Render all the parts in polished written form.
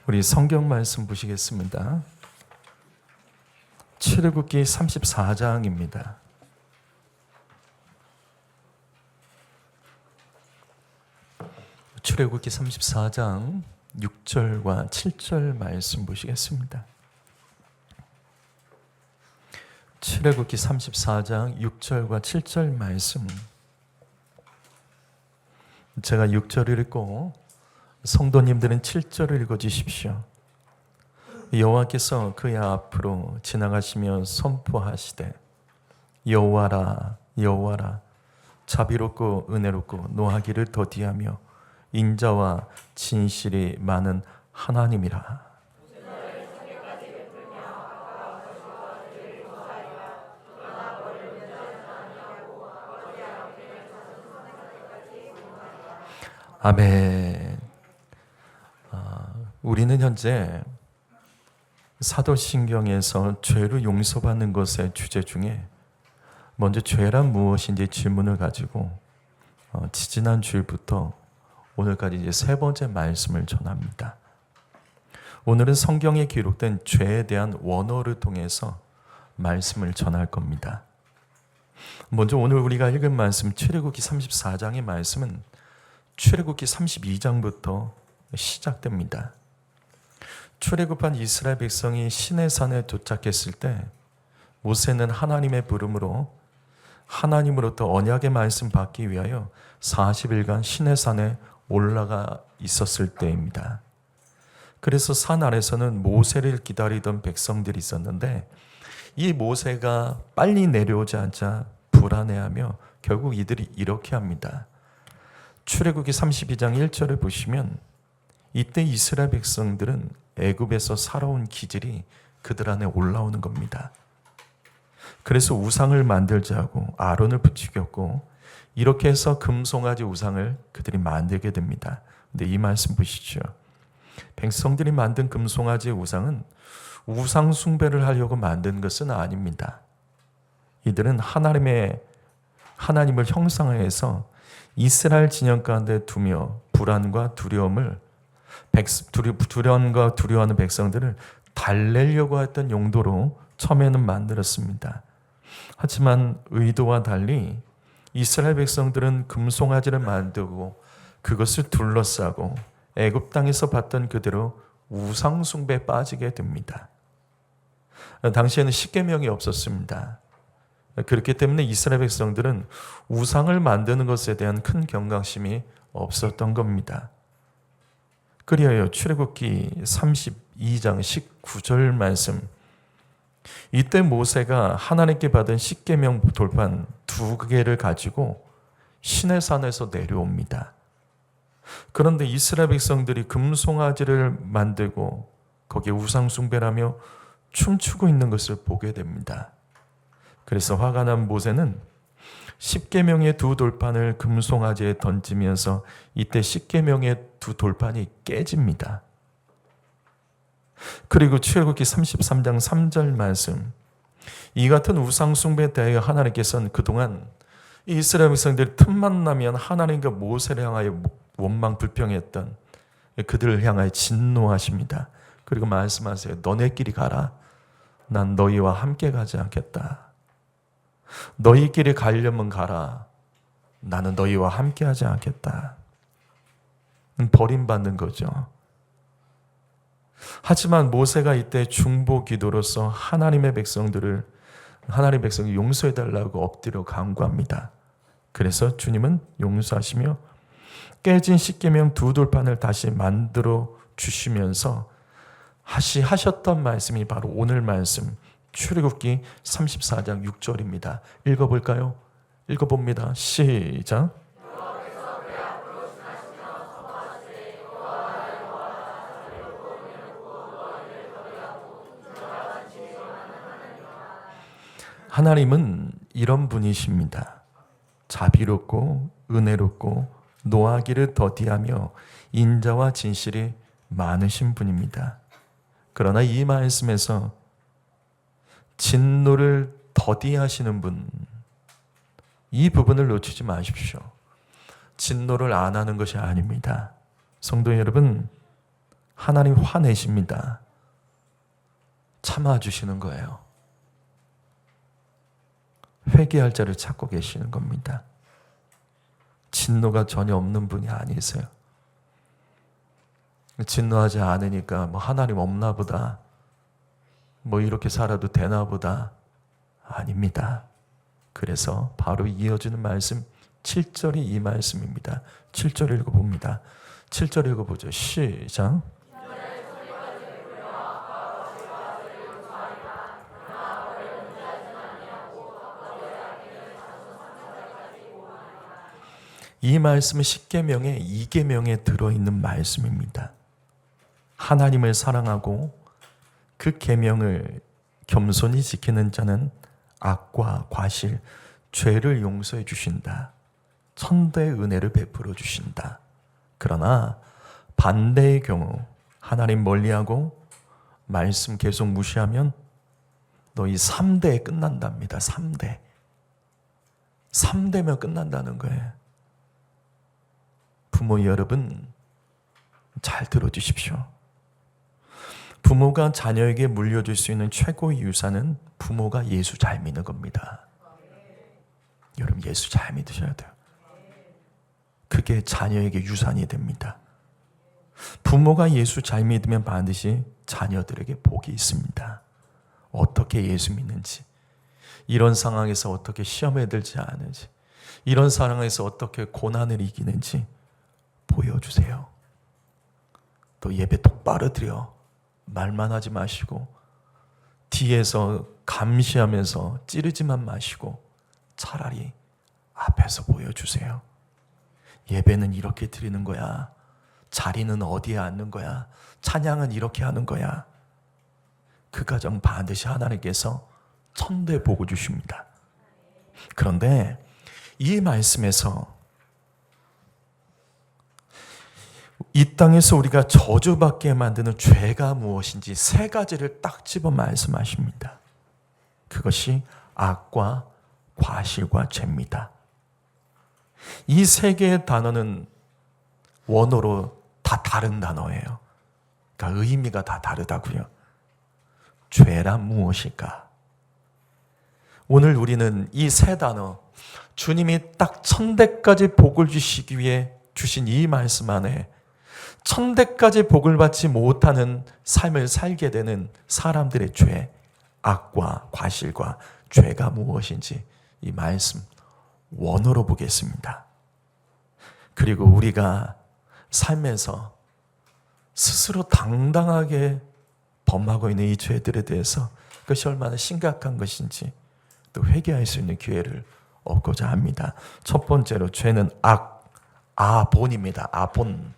우리 성경 말씀 보시겠습니다. 출애굽기 34장입니다. 출애굽기 34장 6절과 7절 말씀 보시겠습니다. 출애굽기 34장 6절과 7절 말씀, 제가 6절을 읽고 성도님들은 7절을 읽어주십시오. 여호와께서 그의 앞으로 지나가시며 선포하시되 여호와라 여호와라 자비롭고 은혜롭고 노하기를 더디하며 인자와 진실이 많은 하나님이라. 아멘. 우리는 현재 사도신경에서 죄를 용서받는 것의 주제 중에 먼저 죄란 무엇인지 질문을 가지고 지지난 주일부터 오늘까지 이제 세 번째 말씀을 전합니다. 오늘은 성경에 기록된 죄에 대한 원어를 통해서 말씀을 전할 겁니다. 먼저 오늘 우리가 읽은 말씀 출애굽기 34장의 말씀은 출애굽기 32장부터 시작됩니다. 출애굽한 이스라엘 백성이 시내산에 도착했을 때 모세는 하나님의 부름으로 하나님으로부터 언약의 말씀 받기 위하여 40일간 시내산에 올라가 있었을 때입니다. 그래서 산 아래서는 모세를 기다리던 백성들이 있었는데 이 모세가 빨리 내려오지 않자 불안해하며 결국 이들이 이렇게 합니다. 출애굽기 32장 1절을 보시면 이때 이스라엘 백성들은 애굽에서 살아온 기질이 그들 안에 올라오는 겁니다. 그래서 우상을 만들자고 아론을 부추겼고 이렇게 해서 금송아지 우상을 그들이 만들게 됩니다. 근데 이 말씀 보시죠. 백성들이 만든 금송아지 우상은 우상 숭배를 하려고 만든 것은 아닙니다. 이들은 하나님을 형상화해서 이스라엘 진영 가운데 두며 불안과 두려움과 두려워하는 백성들을 달래려고 했던 용도로 처음에는 만들었습니다. 하지만 의도와 달리 이스라엘 백성들은 금송아지를 만들고 그것을 둘러싸고 애굽 땅에서 봤던 그대로 우상 숭배에 빠지게 됩니다. 당시에는 십계명이 없었습니다. 그렇기 때문에 이스라엘 백성들은 우상을 만드는 것에 대한 큰 경각심이 없었던 겁니다. 그리하여 출애굽기 32장 19절 말씀, 이때 모세가 하나님께 받은 십계명 돌판 2개를 가지고 시내산에서 내려옵니다. 그런데 이스라엘 백성들이 금송아지를 만들고 거기에 우상 숭배를 하며 춤추고 있는 것을 보게 됩니다. 그래서 화가 난 모세는 십계명의 2 돌판을 금송아지에 던지면서 이때 십계명의 2 돌판이 깨집니다. 그리고 출애굽기 33장 3절 말씀, 이 같은 우상 숭배에 대하여 하나님께서는 그동안 이스라엘 백성들이 틈만 나면 하나님과 모세를 향하여 원망 불평했던 그들을 향하여 진노하십니다. 그리고 말씀하세요. 너네끼리 가라. 난 너희와 함께 가지 않겠다. 너희끼리 가려면 가라. 나는 너희와 함께 하지 않겠다. 버림받는 거죠. 하지만 모세가 이때 중보 기도로서 하나님의 백성이 용서해달라고 엎드려 간구합니다. 그래서 주님은 용서하시며 깨진 십계명 2 돌판을 다시 만들어 주시면서 하셨던 말씀이 바로 오늘 말씀 출애굽기 34장 6절입니다. 읽어볼까요? 읽어봅니다. 시작. 하나님은 이런 분이십니다. 자비롭고 은혜롭고 노하기를 더디하며 인자와 진실이 많으신 분입니다. 그러나 이 말씀에서 진노를 더디하시는 분, 이 부분을 놓치지 마십시오. 진노를 안 하는 것이 아닙니다. 성도 여러분, 하나님 화내십니다. 참아주시는 거예요. 회개할 자를 찾고 계시는 겁니다. 진노가 전혀 없는 분이 아니세요. 진노하지 않으니까 뭐 하나님 없나 보다, 뭐 이렇게 살아도 되나 보다. 아닙니다. 그래서 바로 이어지는 말씀 7절이 이 말씀입니다. 7절 읽어봅니다. 7절 읽어보죠. 시작. 이 말씀은 십계명의 2계명에 들어있는 말씀입니다. 하나님을 사랑하고 그 계명을 겸손히 지키는 자는 악과 과실, 죄를 용서해 주신다. 천대의 은혜를 베풀어 주신다. 그러나 반대의 경우 하나님 멀리하고 말씀 계속 무시하면 너희 3대에 끝난답니다. 3대. 3대면 끝난다는 거예요. 부모 여러분, 잘 들어주십시오. 부모가 자녀에게 물려줄 수 있는 최고의 유산은 부모가 예수 잘 믿는 겁니다. 여러분, 예수 잘 믿으셔야 돼요. 그게 자녀에게 유산이 됩니다. 부모가 예수 잘 믿으면 반드시 자녀들에게 복이 있습니다. 어떻게 예수 믿는지, 이런 상황에서 어떻게 시험에 들지 않은지, 이런 상황에서 어떻게 고난을 이기는지 보여주세요. 또 예배 똑바로 드려. 말만 하지 마시고 뒤에서 감시하면서 찌르지만 마시고 차라리 앞에서 보여주세요. 예배는 이렇게 드리는 거야. 자리는 어디에 앉는 거야. 찬양은 이렇게 하는 거야. 그 가정 반드시 하나님께서 천대 복을 주십니다. 그런데 이 말씀에서 이 땅에서 우리가 저주받게 만드는 죄가 무엇인지 3가지를 딱 집어 말씀하십니다. 그것이 악과 과실과 죄입니다. 이 3개의 단어는 원어로 다 다른 단어예요. 그러니까 의미가 다 다르다고요. 죄란 무엇일까? 오늘 우리는 이 3단어, 주님이 딱 1000대까지 복을 주시기 위해 주신 이 말씀 안에 1000대까지 복을 받지 못하는 삶을 살게 되는 사람들의 죄, 악과 과실과 죄가 무엇인지 이 말씀 원어로 보겠습니다. 그리고 우리가 삶에서 스스로 당당하게 범하고 있는 이 죄들에 대해서 그것이 얼마나 심각한 것인지 또 회개할 수 있는 기회를 얻고자 합니다. 첫 번째로 죄는 아본입니다. 아본.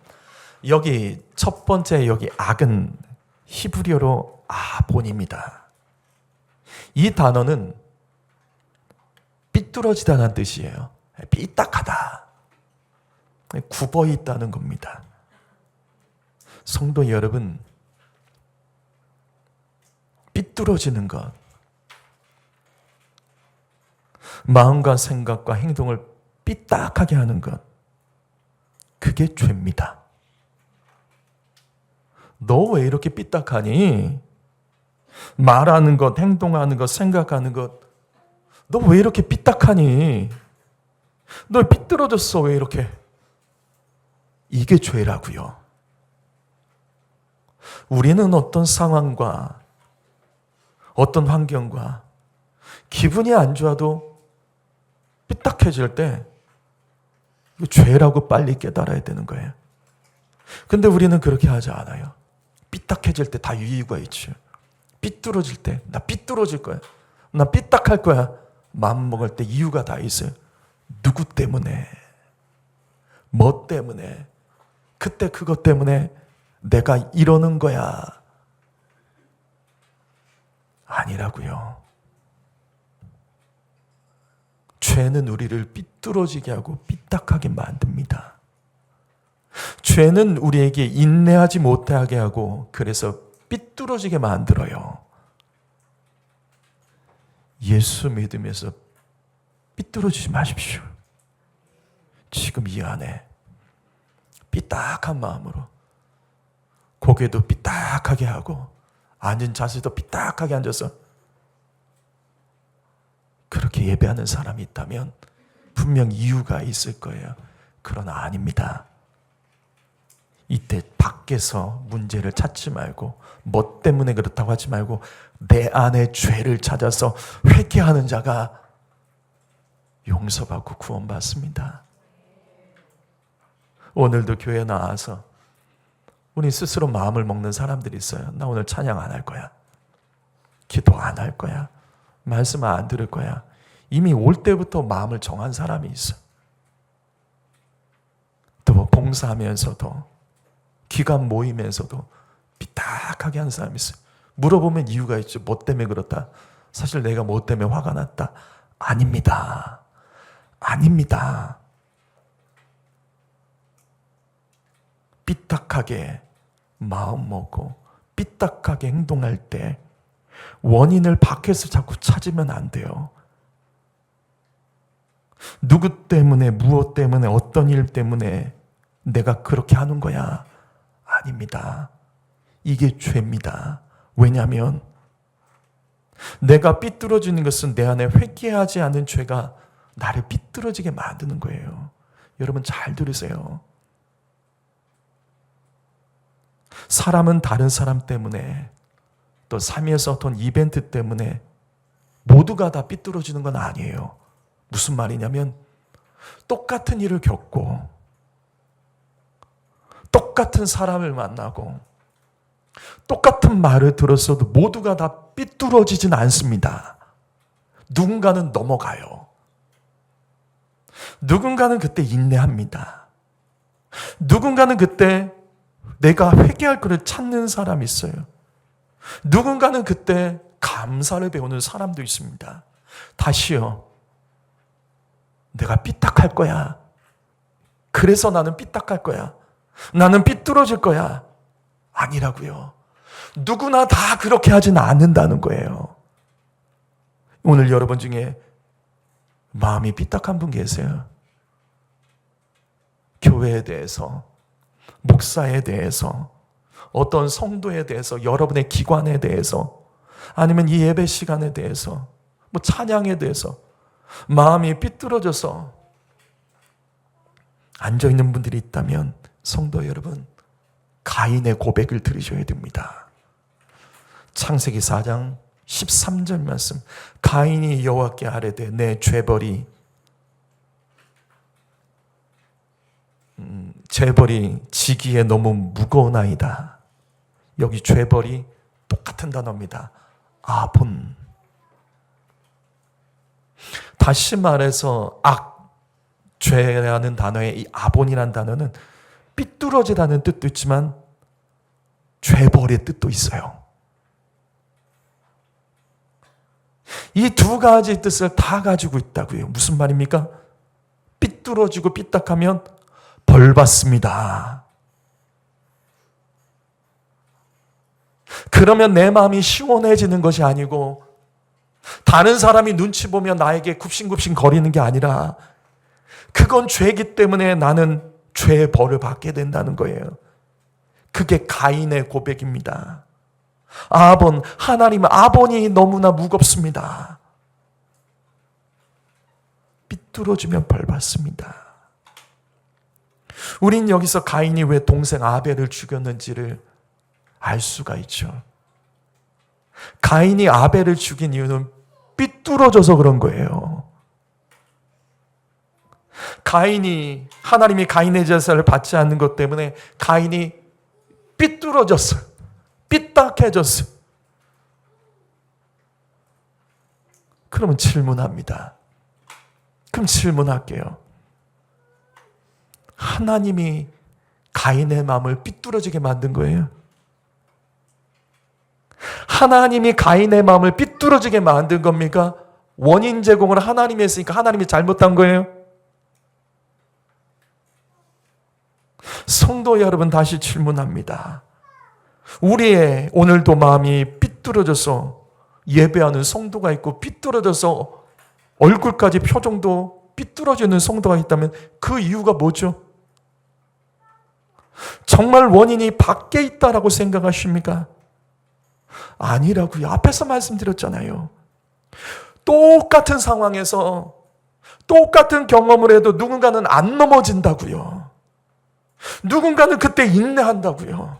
여기 첫 번째 여기 악은 히브리어로 아본입니다. 이 단어는 삐뚤어지다는 뜻이에요. 삐딱하다. 굽어 있다는 겁니다. 성도 여러분, 삐뚤어지는 것, 마음과 생각과 행동을 삐딱하게 하는 것, 그게 죄입니다. 너 왜 이렇게 삐딱하니? 말하는 것, 행동하는 것, 생각하는 것, 너 왜 이렇게 삐딱하니? 너 삐뚤어졌어, 왜 이렇게? 이게 죄라고요. 우리는 어떤 상황과 어떤 환경과 기분이 안 좋아도 삐딱해질 때 이거 죄라고 빨리 깨달아야 되는 거예요. 근데 우리는 그렇게 하지 않아요. 삐딱해질 때 다 이유가 있죠. 삐뚤어질 때 나 삐뚤어질 거야. 나 삐딱할 거야. 마음 먹을 때 이유가 다 있어요. 누구 때문에? 뭐 때문에? 그때 그것 때문에 내가 이러는 거야. 아니라고요. 죄는 우리를 삐뚤어지게 하고 삐딱하게 만듭니다. 죄는 우리에게 인내하지 못하게 하고 그래서 삐뚤어지게 만들어요. 예수 믿으면서 삐뚤어지지 마십시오. 지금 이 안에 삐딱한 마음으로 고개도 삐딱하게 하고 앉은 자세도 삐딱하게 앉아서 그렇게 예배하는 사람이 있다면 분명 이유가 있을 거예요. 그러나 아닙니다. 이때 밖에서 문제를 찾지 말고 뭐 때문에 그렇다고 하지 말고 내 안에 죄를 찾아서 회개하는 자가 용서받고 구원받습니다. 오늘도 교회 나와서 우리 스스로 마음을 먹는 사람들이 있어요. 나 오늘 찬양 안 할 거야. 기도 안 할 거야. 말씀 안 들을 거야. 이미 올 때부터 마음을 정한 사람이 있어. 또 봉사하면서도 기관 모임에서도 삐딱하게 하는 사람이 있어요. 물어보면 이유가 있죠. 뭐 때문에 그렇다. 사실 내가 뭐 때문에 화가 났다. 아닙니다. 아닙니다. 삐딱하게 마음 먹고 삐딱하게 행동할 때 원인을 밖에서 자꾸 찾으면 안 돼요. 누구 때문에, 무엇 때문에, 어떤 일 때문에 내가 그렇게 하는 거야? 아닙니다. 이게 죄입니다. 왜냐하면 내가 삐뚤어지는 것은 내 안에 회개하지 않은 죄가 나를 삐뚤어지게 만드는 거예요. 여러분 잘 들으세요. 사람은 다른 사람 때문에 또 삶에서 어떤 이벤트 때문에 모두가 다 삐뚤어지는 건 아니에요. 무슨 말이냐면 똑같은 일을 겪고 똑같은 사람을 만나고 똑같은 말을 들었어도 모두가 다 삐뚤어지진 않습니다. 누군가는 넘어가요. 누군가는 그때 인내합니다. 누군가는 그때 내가 회개할 것을 찾는 사람이 있어요. 누군가는 그때 감사를 배우는 사람도 있습니다. 다시요. 내가 삐딱할 거야. 그래서 나는 삐딱할 거야. 나는 삐뚤어질 거야. 아니라고요. 누구나 다 그렇게 하진 않는다는 거예요. 오늘 여러분 중에 마음이 삐딱한 분 계세요. 교회에 대해서, 목사에 대해서, 어떤 성도에 대해서, 여러분의 기관에 대해서, 아니면 이 예배 시간에 대해서, 뭐 찬양에 대해서 마음이 삐뚤어져서 앉아있는 분들이 있다면 성도 여러분, 가인의 고백을 들으셔야 됩니다. 창세기 4장 13절 말씀. 가인이 여호와께 아뢰되 내 죄벌이 지기에 너무 무거우나이다. 여기 죄벌이 똑같은 단어입니다. 아본. 다시 말해서 죄라는 단어의 이 아본이라는 단어는 삐뚤어지다는 뜻도 있지만 죄벌의 뜻도 있어요. 이 두 가지 뜻을 다 가지고 있다고요. 무슨 말입니까? 삐뚤어지고 삐딱하면 벌 받습니다. 그러면 내 마음이 시원해지는 것이 아니고 다른 사람이 눈치 보면 나에게 굽신굽신 거리는 게 아니라 그건 죄이기 때문에 나는 죄의 벌을 받게 된다는 거예요. 그게 가인의 고백입니다. 아본, 하나님 아본이 너무나 무겁습니다. 삐뚤어지면 벌 받습니다. 우린 여기서 가인이 왜 동생 아벨을 죽였는지를 알 수가 있죠. 가인이 아벨을 죽인 이유는 삐뚤어져서 그런 거예요. 하나님이 가인의 제사를 받지 않는 것 때문에 가인이 삐뚤어졌어요. 삐딱해졌어요. 그러면 질문합니다. 그럼 질문할게요. 하나님이 가인의 마음을 삐뚤어지게 만든 거예요? 하나님이 가인의 마음을 삐뚤어지게 만든 겁니까? 원인 제공을 하나님이 했으니까 하나님이 잘못한 거예요? 성도 여러분, 다시 질문합니다. 우리의 오늘도 마음이 삐뚤어져서 예배하는 성도가 있고 삐뚤어져서 얼굴까지 표정도 삐뚤어지는 성도가 있다면 그 이유가 뭐죠? 정말 원인이 밖에 있다라고 생각하십니까? 아니라고요. 앞에서 말씀드렸잖아요. 똑같은 상황에서 똑같은 경험을 해도 누군가는 안 넘어진다고요. 누군가는 그때 인내한다고요.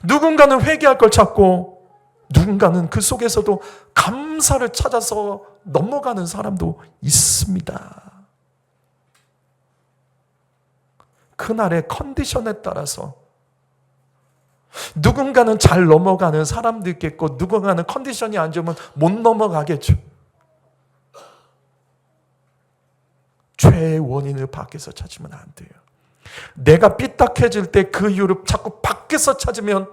누군가는 회개할 걸 찾고 누군가는 그 속에서도 감사를 찾아서 넘어가는 사람도 있습니다. 그날의 컨디션에 따라서 누군가는 잘 넘어가는 사람도 있겠고 누군가는 컨디션이 안 좋으면 못 넘어가겠죠. 죄의 원인을 밖에서 찾으면 안 돼요. 내가 삐딱해질 때 그 이유를 자꾸 밖에서 찾으면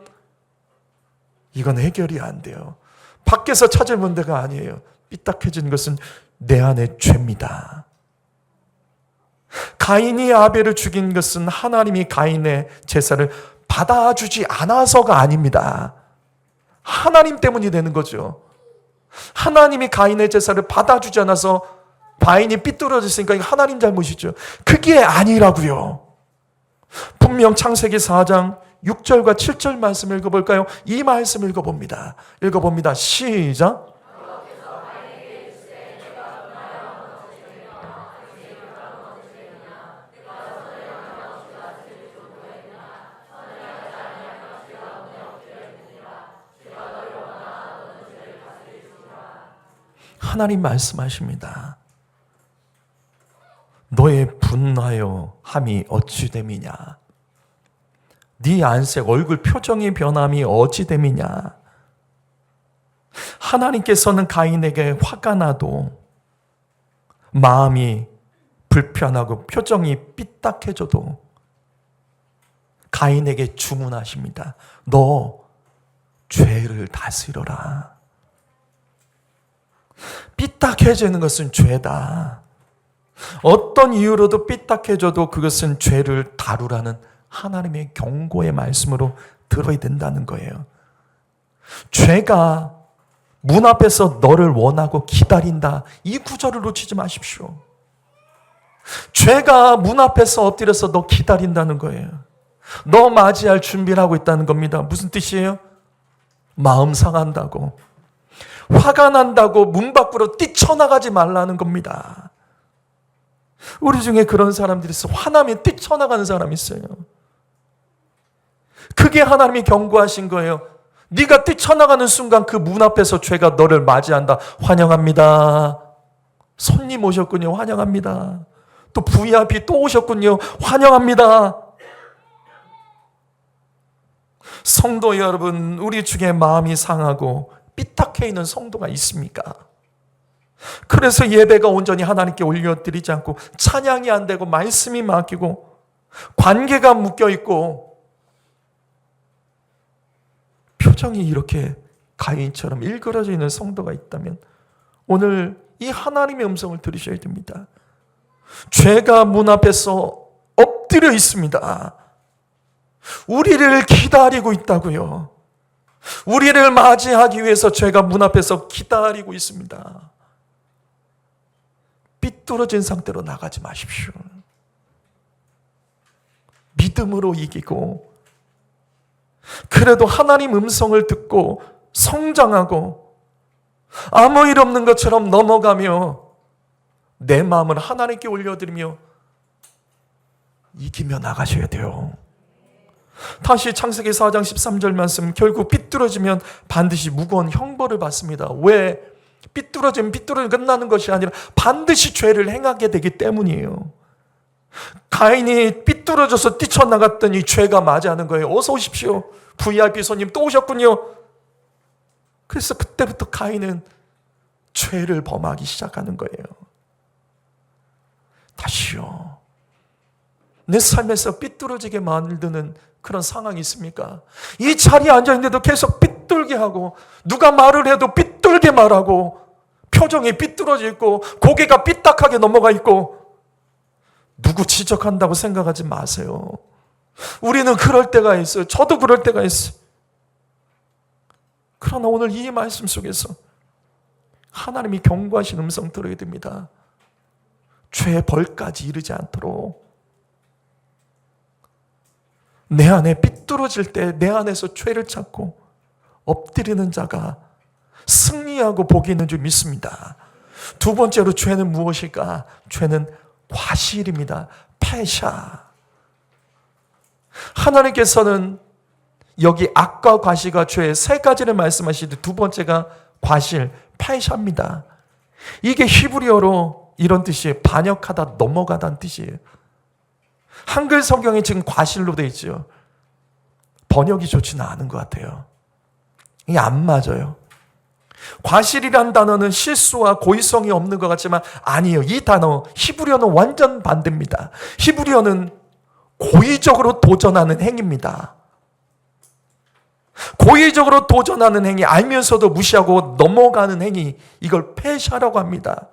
이건 해결이 안 돼요. 밖에서 찾을 문제가 아니에요. 삐딱해지는 것은 내 안의 죄입니다. 가인이 아벨을 죽인 것은 하나님이 가인의 제사를 받아주지 않아서가 아닙니다. 하나님 때문이 되는 거죠. 하나님이 가인의 제사를 받아주지 않아서 가인이 삐뚤어졌으니까 하나님 잘못이죠. 그게 아니라고요. 분명 창세기 4장 6절과 7절 말씀 읽어볼까요? 이 말씀 읽어봅니다. 시작. 하나님 말씀하십니다. 너의 분하여 함이 어찌 됨이냐? 네 안색 얼굴 표정의 변함이 어찌 됨이냐? 하나님께서는 가인에게 화가 나도 마음이 불편하고 표정이 삐딱해져도 가인에게 주문하십니다. 너 죄를 다스려라. 삐딱해지는 것은 죄다. 어떤 이유로도 삐딱해져도 그것은 죄를 다루라는 하나님의 경고의 말씀으로 들어야 된다는 거예요. 죄가 문 앞에서 너를 원하고 기다린다. 이 구절을 놓치지 마십시오. 죄가 문 앞에서 엎드려서 너 기다린다는 거예요. 너 맞이할 준비를 하고 있다는 겁니다. 무슨 뜻이에요? 마음 상한다고, 화가 난다고 문 밖으로 뛰쳐나가지 말라는 겁니다. 우리 중에 그런 사람들이 있어. 화나면 뛰쳐나가는 사람이 있어요. 그게 하나님이 경고하신 거예요. 네가 뛰쳐나가는 순간 그 문 앞에서 죄가 너를 맞이한다. 환영합니다. 손님 오셨군요. 환영합니다. 또 VIP 또 오셨군요. 환영합니다. 성도 여러분, 우리 중에 마음이 상하고 삐딱해 있는 성도가 있습니까? 그래서 예배가 온전히 하나님께 올려드리지 않고 찬양이 안 되고 말씀이 막히고 관계가 묶여있고 표정이 이렇게 가인처럼 일그러져 있는 성도가 있다면 오늘 이 하나님의 음성을 들으셔야 됩니다. 죄가 문 앞에서 엎드려 있습니다. 우리를 기다리고 있다고요. 우리를 맞이하기 위해서 죄가 문 앞에서 기다리고 있습니다. 삐뚤어진 상태로 나가지 마십시오. 믿음으로 이기고 그래도 하나님 음성을 듣고 성장하고 아무 일 없는 것처럼 넘어가며 내 마음을 하나님께 올려드리며 이기며 나가셔야 돼요. 다시 창세기 4장 13절 말씀, 결국 삐뚤어지면 반드시 무거운 형벌을 받습니다. 왜? 삐뚤어지면 끝나는 것이 아니라 반드시 죄를 행하게 되기 때문이에요. 가인이 삐뚤어져서 뛰쳐나갔더니 죄가 맞이하는 거예요. 어서 오십시오. VIP 손님 또 오셨군요. 그래서 그때부터 가인은 죄를 범하기 시작하는 거예요. 다시요. 내 삶에서 삐뚤어지게 만드는 그런 상황이 있습니까? 이 자리에 앉아있는데도 계속 삐뚤게 하고 누가 말을 해도 삐뚤게 말하고 표정이 삐뚤어져 있고 고개가 삐딱하게 넘어가 있고 누구 지적한다고 생각하지 마세요. 우리는 그럴 때가 있어요. 저도 그럴 때가 있어요. 그러나 오늘 이 말씀 속에서 하나님이 경고하신 음성 들어야 됩니다. 죄의 벌까지 이르지 않도록 내 안에 삐뚤어질 때 내 안에서 죄를 찾고 엎드리는 자가 승리하고 복이 있는 줄 믿습니다. 두 번째로 죄는 무엇일까? 죄는 과실입니다. 패샤. 하나님께서는 여기 악과 과실과 죄 세 가지를 말씀하시는데 두 번째가 과실, 패샤입니다. 이게 히브리어로 이런 뜻이에요. 반역하다, 넘어가다는 뜻이에요. 한글 성경에 지금 과실로 되어 있죠. 번역이 좋지는 않은 것 같아요. 이게 안 맞아요. 과실이란 단어는 실수와 고의성이 없는 것 같지만 아니에요. 이 단어 히브리어는 완전 반대입니다. 히브리어는 고의적으로 도전하는 행위입니다. 고의적으로 도전하는 행위, 알면서도 무시하고 넘어가는 행위, 이걸 패샤라고 합니다.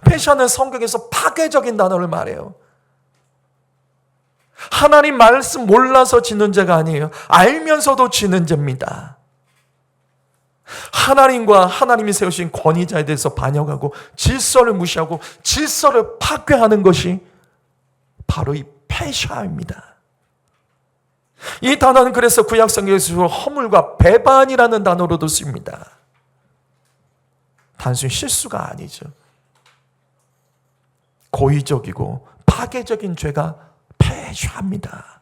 패샤는 성경에서 파괴적인 단어를 말해요. 하나님 말씀 몰라서 짓는 죄가 아니에요. 알면서도 짓는 죄입니다. 하나님과 하나님이 세우신 권위자에 대해서 반역하고 질서를 무시하고 질서를 파괴하는 것이 바로 이 패샤입니다. 이 단어는 그래서 구약 성경에서 허물과 배반이라는 단어로도 씁니다. 단순히 실수가 아니죠. 고의적이고 파괴적인 죄가 패샤입니다.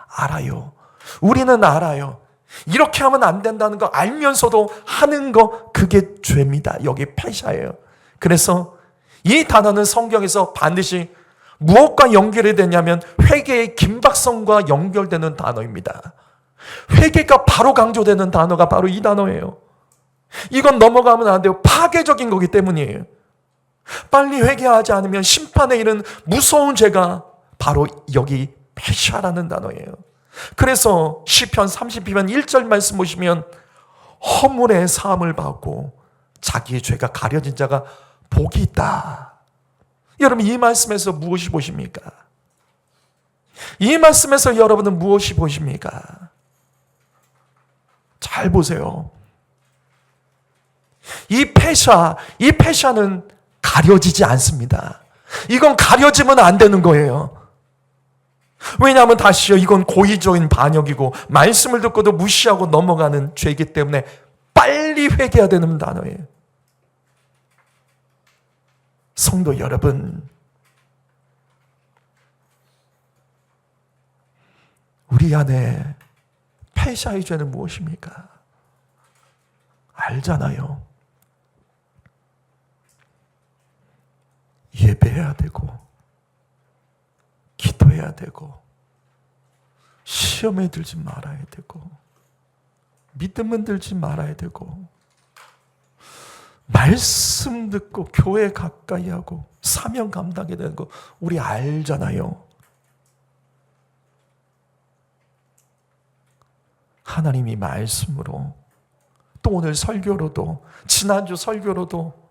알아요. 우리는 알아요. 이렇게 하면 안 된다는 거 알면서도 하는 거, 그게 죄입니다. 여기 패샤예요. 그래서 이 단어는 성경에서 반드시 무엇과 연결이 되냐면 회개의 긴박성과 연결되는 단어입니다. 회개가 바로 강조되는 단어가 바로 이 단어예요. 이건 넘어가면 안 돼요. 파괴적인 거기 때문이에요. 빨리 회개하지 않으면 심판에 이른 무서운 죄가 바로 여기 패샤라는 단어예요. 그래서 시편 32편 1절 말씀 보시면 허물의 사함을 받고 자기의 죄가 가려진 자가 복이 있다. 여러분, 이 말씀에서 무엇이 보십니까? 이 말씀에서 여러분은 무엇이 보십니까? 잘 보세요. 이 패샤는 가려지지 않습니다. 이건 가려지면 안 되는 거예요. 왜냐하면 다시요, 이건 고의적인 반역이고 말씀을 듣고도 무시하고 넘어가는 죄이기 때문에 빨리 회개해야 되는 단어예요. 성도 여러분, 우리 안에 패샤의 죄는 무엇입니까? 알잖아요. 예배해야 되고 기도해야 되고 시험에 들지 말아야 되고 믿음은 들지 말아야 되고 말씀 듣고 교회 가까이 하고 사명 감당해야 되는 거 우리 알잖아요. 하나님이 말씀으로 또 오늘 설교로도 지난주 설교로도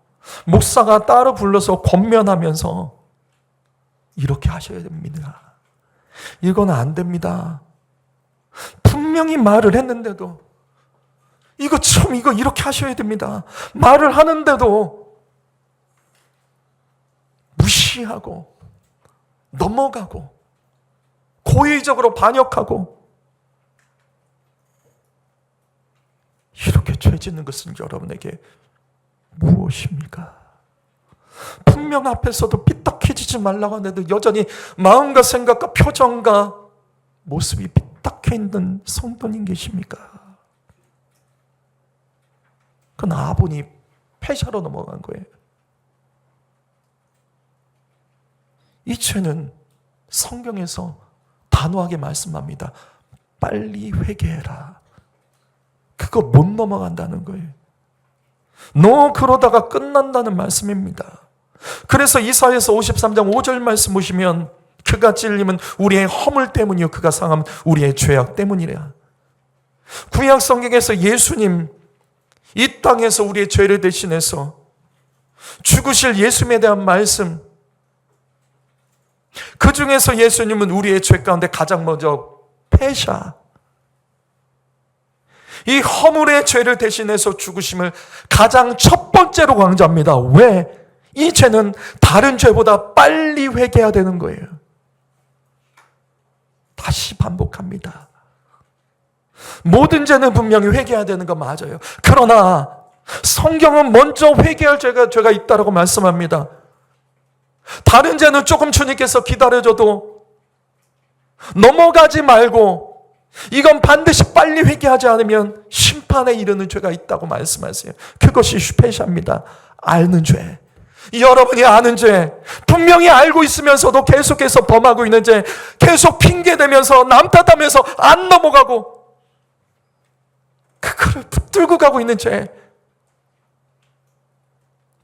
목사가 따로 불러서 권면하면서 이렇게 하셔야 됩니다. 이건 안 됩니다. 분명히 말을 했는데도 이거 이렇게 하셔야 됩니다. 말을 하는데도 무시하고 넘어가고 고의적으로 반역하고 이렇게 죄 짓는 것은 여러분에게 무엇입니까? 분명 앞에서도 삐딱해지지 말라고 하는데도 여전히 마음과 생각과 표정과 모습이 삐딱해 있는 성도님 계십니까? 그건 아본이 패샤로 넘어간 거예요. 이 죄는 성경에서 단호하게 말씀합니다. 빨리 회개해라. 그거 못 넘어간다는 거예요. 너 그러다가 끝난다는 말씀입니다. 그래서 이사야서 53장 5절 말씀 보시면 그가 찔림은 우리의 허물 때문이요 그가 상함은 우리의 죄악 때문이라. 구약 성경에서 예수님 이 땅에서 우리의 죄를 대신해서 죽으실 예수님에 대한 말씀, 그 중에서 예수님은 우리의 죄 가운데 가장 먼저 패샤, 이 허물의 죄를 대신해서 죽으심을 가장 첫 번째로 강조합니다. 왜? 이 죄는 다른 죄보다 빨리 회개해야 되는 거예요. 다시 반복합니다. 모든 죄는 분명히 회개해야 되는 거 맞아요. 그러나 성경은 먼저 회개할 죄가 있다고 말씀합니다. 다른 죄는 조금 주님께서 기다려줘도 넘어가지 말고 이건 반드시 빨리 회개하지 않으면 심판에 이르는 죄가 있다고 말씀하세요. 그것이 슈페샤입니다. 아는 죄. 여러분이 아는 죄, 분명히 알고 있으면서도 계속해서 범하고 있는 죄, 계속 핑계대면서 남 탓하면서 안 넘어가고 그거를 붙들고 가고 있는 죄.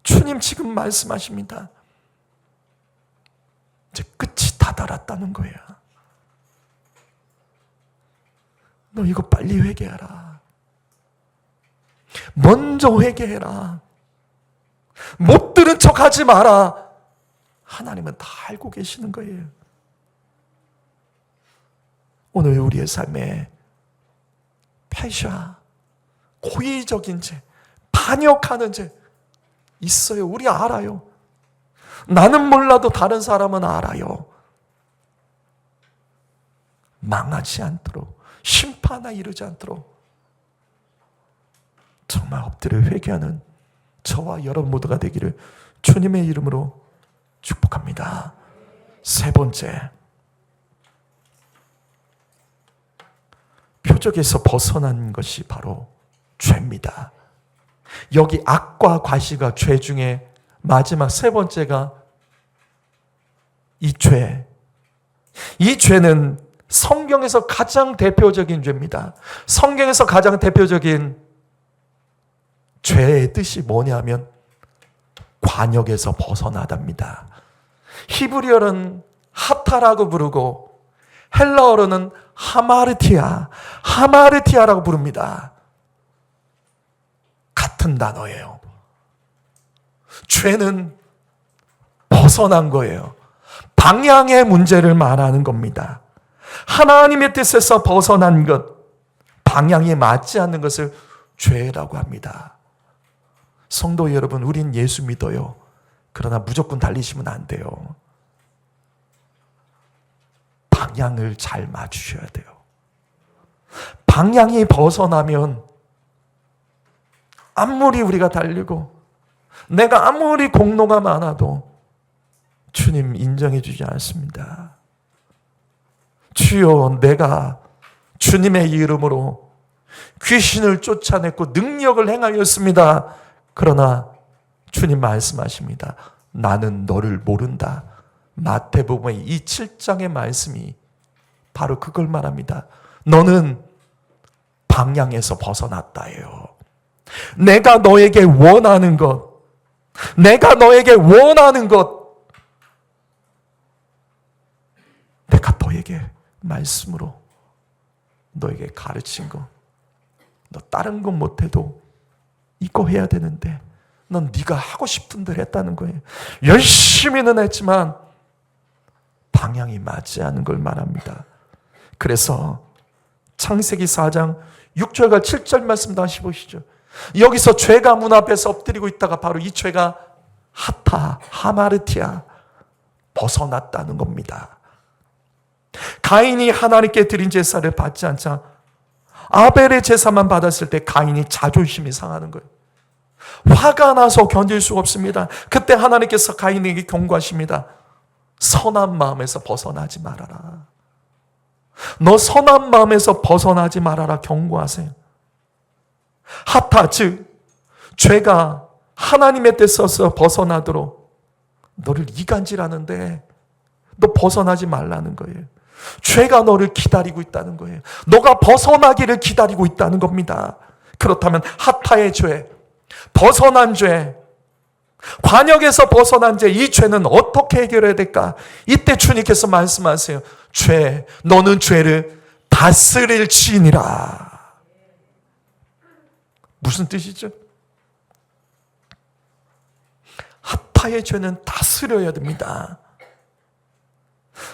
주님 지금 말씀하십니다. 이제 끝이 다다랐다는 거야. 너 이거 빨리 회개하라. 먼저 회개해라. 못 들은 척 하지 마라. 하나님은 다 알고 계시는 거예요. 오늘 우리의 삶에 패샤, 고의적인 죄, 반역하는 죄 있어요. 우리 알아요. 나는 몰라도 다른 사람은 알아요. 망하지 않도록, 심판에 이르지 않도록 정말 엎드려 회개하는 저와 여러분 모두가 되기를 주님의 이름으로 축복합니다. 세 번째, 표적에서 벗어난 것이 바로 죄입니다. 여기 악과 과시가 죄 중에 마지막 세 번째가 이 죄. 이 죄는 성경에서 가장 대표적인 죄입니다. 성경에서 가장 대표적인 죄의 뜻이 뭐냐면 관역에서 벗어나답니다. 히브리어는 하타라고 부르고 헬라어로는 하마르티아라고 부릅니다. 같은 단어예요. 죄는 벗어난 거예요. 방향의 문제를 말하는 겁니다. 하나님의 뜻에서 벗어난 것, 방향이 맞지 않는 것을 죄라고 합니다. 성도 여러분, 우린 예수 믿어요. 그러나 무조건 달리시면 안 돼요. 방향을 잘 맞추셔야 돼요. 방향이 벗어나면 아무리 우리가 달리고 내가 아무리 공로가 많아도 주님 인정해 주지 않습니다. 주여, 내가 주님의 이름으로 귀신을 쫓아냈고 능력을 행하였습니다. 그러나 주님 말씀하십니다. 나는 너를 모른다. 마태복음의 이 7장의 말씀이 바로 그걸 말합니다. 너는 방향에서 벗어났다예요. 내가 너에게 원하는 것, 내가 너에게 말씀으로 너에게 가르친 거, 너 다른 건 못해도 이거 해야 되는데 넌 네가 하고 싶은 대로 했다는 거예요. 열심히는 했지만 방향이 맞지 않은 걸 말합니다. 그래서 창세기 4장 6절과 7절 말씀 다시 보시죠. 여기서 죄가 문 앞에서 엎드리고 있다가 바로 이 죄가 하마르티아, 벗어났다는 겁니다. 가인이 하나님께 드린 제사를 받지 않자 아벨의 제사만 받았을 때 가인이 자존심이 상하는 거예요. 화가 나서 견딜 수가 없습니다. 그때 하나님께서 가인에게 경고하십니다. 선한 마음에서 벗어나지 말아라. 너 선한 마음에서 벗어나지 말아라 경고하세요. 즉 죄가 하나님의 뜻에서 벗어나도록 너를 이간질하는데 너 벗어나지 말라는 거예요. 죄가 너를 기다리고 있다는 거예요. 너가 벗어나기를 기다리고 있다는 겁니다. 그렇다면 하타의 죄, 벗어난 죄, 관역에서 벗어난 죄, 이 죄는 어떻게 해결해야 될까? 이때 주님께서 말씀하세요. 너는 죄를 다스릴지니라. 무슨 뜻이죠? 하타의 죄는 다스려야 됩니다.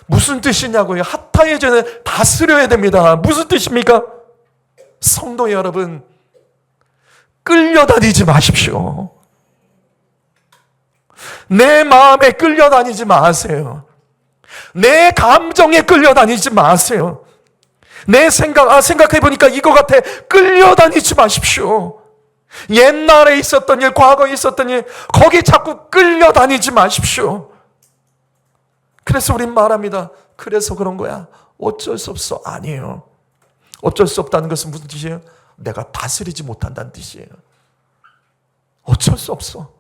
무슨 뜻이냐고요? 하타의 죄는 다스려야 됩니다. 무슨 뜻입니까? 성도 여러분, 끌려다니지 마십시오. 내 마음에 끌려다니지 마세요. 내 감정에 끌려다니지 마세요. 내 생각해보니까 이거 같아. 끌려다니지 마십시오. 옛날에 있었던 일, 과거에 있었던 일, 거기 자꾸 끌려다니지 마십시오. 그래서 우린 말합니다. 그래서 그런 거야. 어쩔 수 없어. 아니에요. 어쩔 수 없다는 것은 무슨 뜻이에요? 내가 다스리지 못한다는 뜻이에요. 어쩔 수 없어.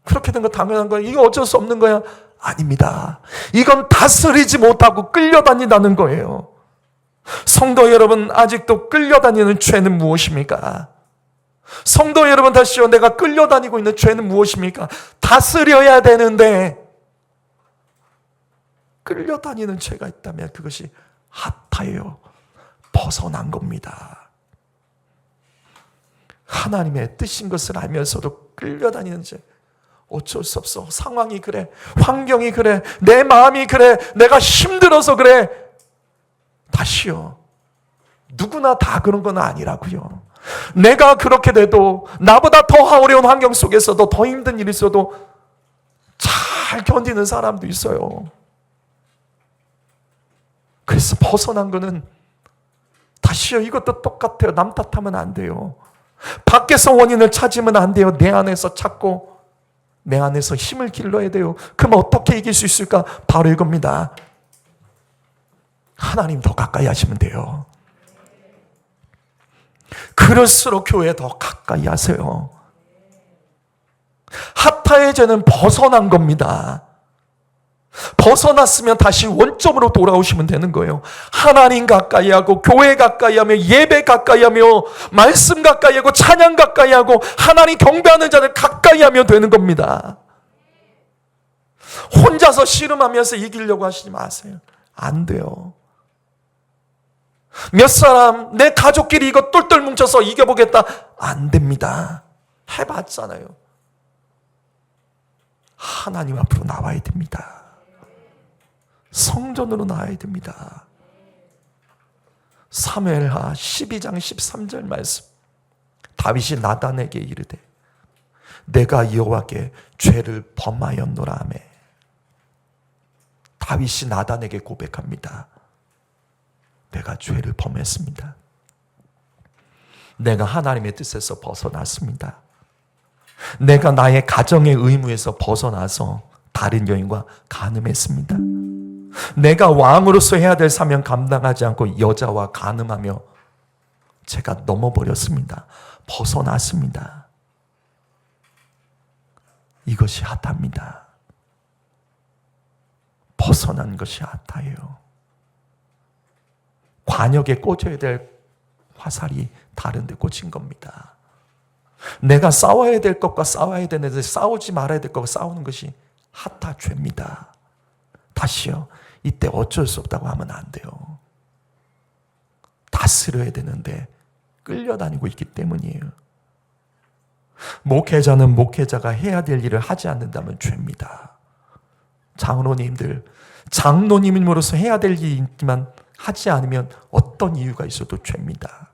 그렇게 된 거 당연한 거야. 이거 어쩔 수 없는 거야. 아닙니다. 이건 다스리지 못하고 끌려다닌다는 거예요. 성도 여러분, 아직도 끌려다니는 죄는 무엇입니까? 성도 여러분, 다시요. 내가 끌려다니고 있는 죄는 무엇입니까? 다스려야 되는데 끌려다니는 죄가 있다면 그것이 핫하예요. 벗어난 겁니다. 하나님의 뜻인 것을 알면서도 끌려다니는 죄. 어쩔 수 없어. 상황이 그래. 환경이 그래. 내 마음이 그래. 내가 힘들어서 그래. 다시요. 누구나 다 그런 건 아니라고요. 내가 그렇게 돼도 나보다 더 어려운 환경 속에서도 더 힘든 일이 있어도 잘 견디는 사람도 있어요. 그래서 벗어난 거는 다시요. 이것도 똑같아요. 남 탓하면 안 돼요. 밖에서 원인을 찾으면 안 돼요. 내 안에서 찾고 내 안에서 힘을 길러야 돼요. 그럼 어떻게 이길 수 있을까? 바로 이겁니다. 하나님 더 가까이 하시면 돼요. 그럴수록 교회 더 가까이 하세요. 핫타의 죄는 벗어난 겁니다. 벗어났으면 다시 원점으로 돌아오시면 되는 거예요. 하나님 가까이 하고 교회 가까이 하며 예배 가까이 하며 말씀 가까이 하고 찬양 가까이 하고 하나님 경배하는 자를 가까이 하면 되는 겁니다. 혼자서 씨름하면서 이기려고 하시지 마세요. 안 돼요. 몇 사람 내 가족끼리 이거 똘똘 뭉쳐서 이겨보겠다. 안 됩니다. 해봤잖아요. 하나님 앞으로 나와야 됩니다. 성전으로 나와야 됩니다. 사무엘하 12장 13절 말씀. 다윗이 나단에게 이르되 내가 여호와께 죄를 범하였노라 하며. 다윗이 나단에게 고백합니다. 내가 죄를 범했습니다. 내가 하나님의 뜻에서 벗어났습니다. 내가 나의 가정의 의무에서 벗어나서 다른 여인과 간음했습니다. 내가 왕으로서 해야 될 사명 감당하지 않고 여자와 간음하며 제가 넘어버렸습니다. 벗어났습니다. 이것이 핫합니다. 벗어난 것이 핫해요. 관역에 꽂혀야 될 화살이 다른 데 꽂힌 겁니다. 내가 싸워야 될 것과 싸워야 되는데 싸우지 말아야 될 것과 싸우는 것이 핫하 죄입니다. 다시요. 이때 어쩔 수 없다고 하면 안 돼요. 다스려야 되는데 끌려다니고 있기 때문이에요. 목회자는 목회자가 해야 될 일을 하지 않는다면 죄입니다. 장로님들, 장로님으로서 해야 될 일이 있지만 하지 않으면 어떤 이유가 있어도 죄입니다.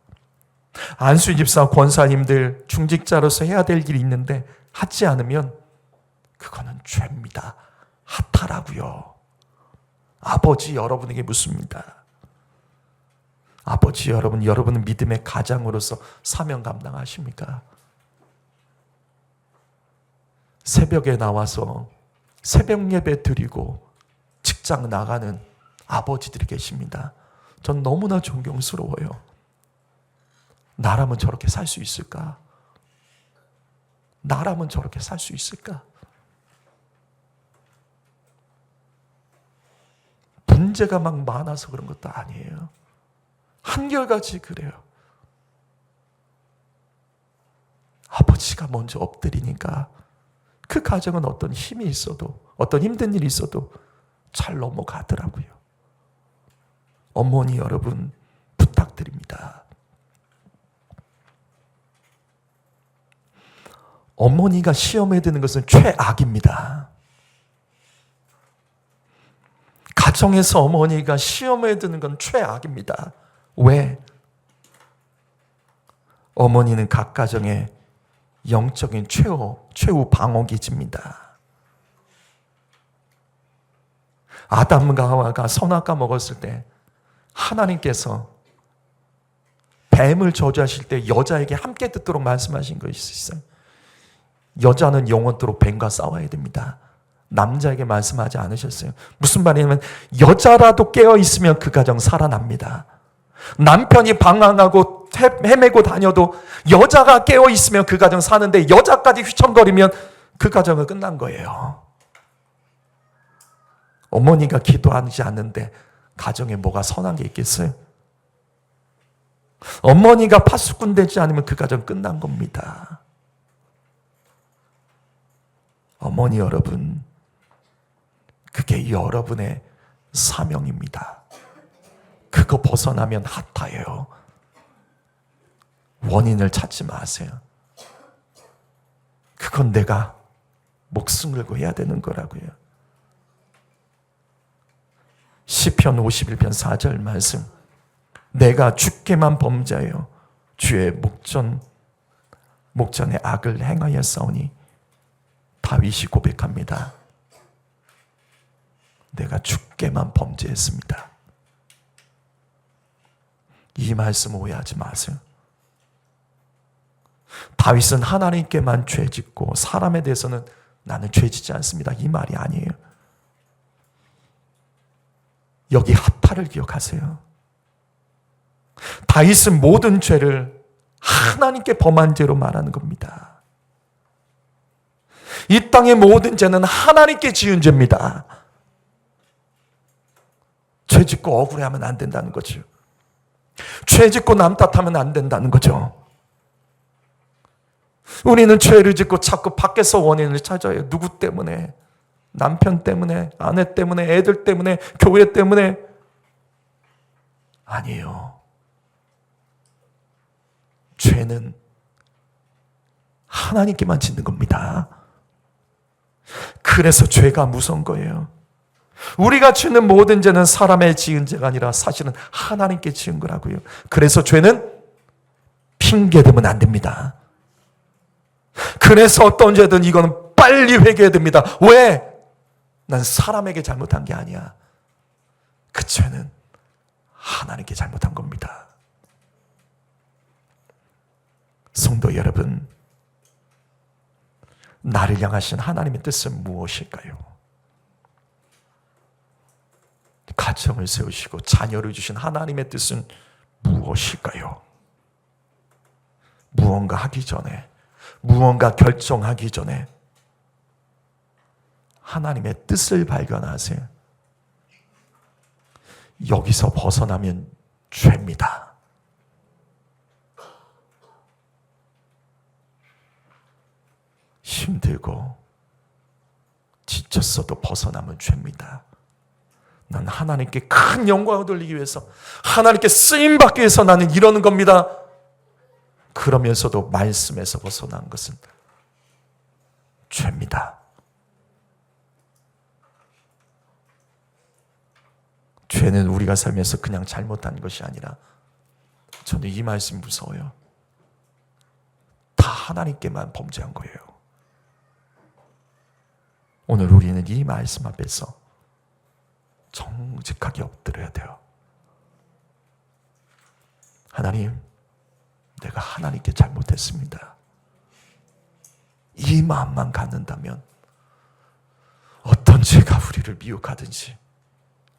안수 집사, 권사님들, 중직자로서 해야 될 일이 있는데 하지 않으면 그거는 죄입니다. 핫하라고요. 아버지 여러분에게 묻습니다. 아버지 여러분, 여러분은 믿음의 가장으로서 사명 감당하십니까? 새벽에 나와서 새벽 예배 드리고 직장 나가는 아버지들이 계십니다. 전 너무나 존경스러워요. 나라면 저렇게 살 수 있을까? 나라면 저렇게 살 수 있을까? 문제가 막 많아서 그런 것도 아니에요. 한결같이 그래요. 아버지가 먼저 엎드리니까 그 가정은 어떤 힘이 있어도, 어떤 힘든 일이 있어도 잘 넘어가더라고요. 어머니 여러분, 부탁드립니다. 어머니가 시험에 드는 것은 최악입니다. 가정에서 어머니가 시험에 드는 건 최악입니다. 왜? 어머니는 각 가정의 영적인 최후 방어기지입니다. 아담과 하와가 선악과 먹었을 때 하나님께서 뱀을 저주하실 때 여자에게 함께 듣도록 말씀하신 것이 있어요. 여자는 영원토록 뱀과 싸워야 됩니다. 남자에게 말씀하지 않으셨어요. 무슨 말이냐면 여자라도 깨어있으면 그 가정 살아납니다. 남편이 방황하고 헤매고 다녀도 여자가 깨어있으면 그 가정 사는데 여자까지 휘청거리면 그 가정은 끝난 거예요. 어머니가 기도하지 않는데 가정에 뭐가 선한 게 있겠어요? 어머니가 파수꾼 되지 않으면 그 가정 끝난 겁니다. 어머니 여러분, 그게 여러분의 사명입니다. 그거 벗어나면 핫하예요. 원인을 찾지 마세요. 그건 내가 목숨 걸고 해야 되는 거라고요. 시편 51편 4절 말씀, 내가 주께만 범죄하여 주의 목전에 악을 행하였사오니, 다윗이 고백합니다. 내가 주께만 범죄했습니다. 이 말씀 오해하지 마세요. 다윗은 하나님께만 죄짓고 사람에 대해서는 나는 죄짓지 않습니다, 이 말이 아니에요. 여기 하타를 기억하세요. 다윗은 모든 죄를 하나님께 범한 죄로 말하는 겁니다. 이 땅의 모든 죄는 하나님께 지은 죄입니다. 죄 짓고 억울해하면 안 된다는 거죠. 죄 짓고 남 탓하면 안 된다는 거죠. 우리는 죄를 짓고 자꾸 밖에서 원인을 찾아요. 누구 때문에? 남편 때문에, 아내 때문에, 애들 때문에, 교회 때문에. 아니에요. 죄는 하나님께만 짓는 겁니다. 그래서 죄가 무서운 거예요. 우리가 짓는 모든 죄는 사람의 지은 죄가 아니라 사실은 하나님께 지은 거라고요. 그래서 죄는 핑계대면 안 됩니다. 그래서 어떤 죄든 이거는 빨리 회개해야 됩니다. 왜? 난 사람에게 잘못한 게 아니야. 그 죄는 하나님께 잘못한 겁니다. 성도 여러분, 나를 향하신 하나님의 뜻은 무엇일까요? 가정을 세우시고 자녀를 주신 하나님의 뜻은 무엇일까요? 무언가 하기 전에, 무언가 결정하기 전에 하나님의 뜻을 발견하세요. 여기서 벗어나면 죄입니다. 힘들고 지쳤어도 벗어나면 죄입니다. 난 하나님께 큰 영광을 돌리기 위해서, 하나님께 쓰임받기 위해서 나는 이러는 겁니다. 그러면서도 말씀에서 벗어난 것은 죄입니다. 죄는 우리가 살면서 그냥 잘못한 것이 아니라, 저는 이 말씀 무서워요. 다 하나님께만 범죄한 거예요. 오늘 우리는 이 말씀 앞에서 정직하게 엎드려야 돼요. 하나님, 내가 하나님께 잘못했습니다. 이 마음만 갖는다면 어떤 죄가 우리를 미혹하든지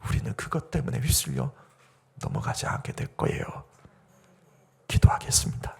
우리는 그것 때문에 휩쓸려 넘어가지 않게 될 거예요. 기도하겠습니다.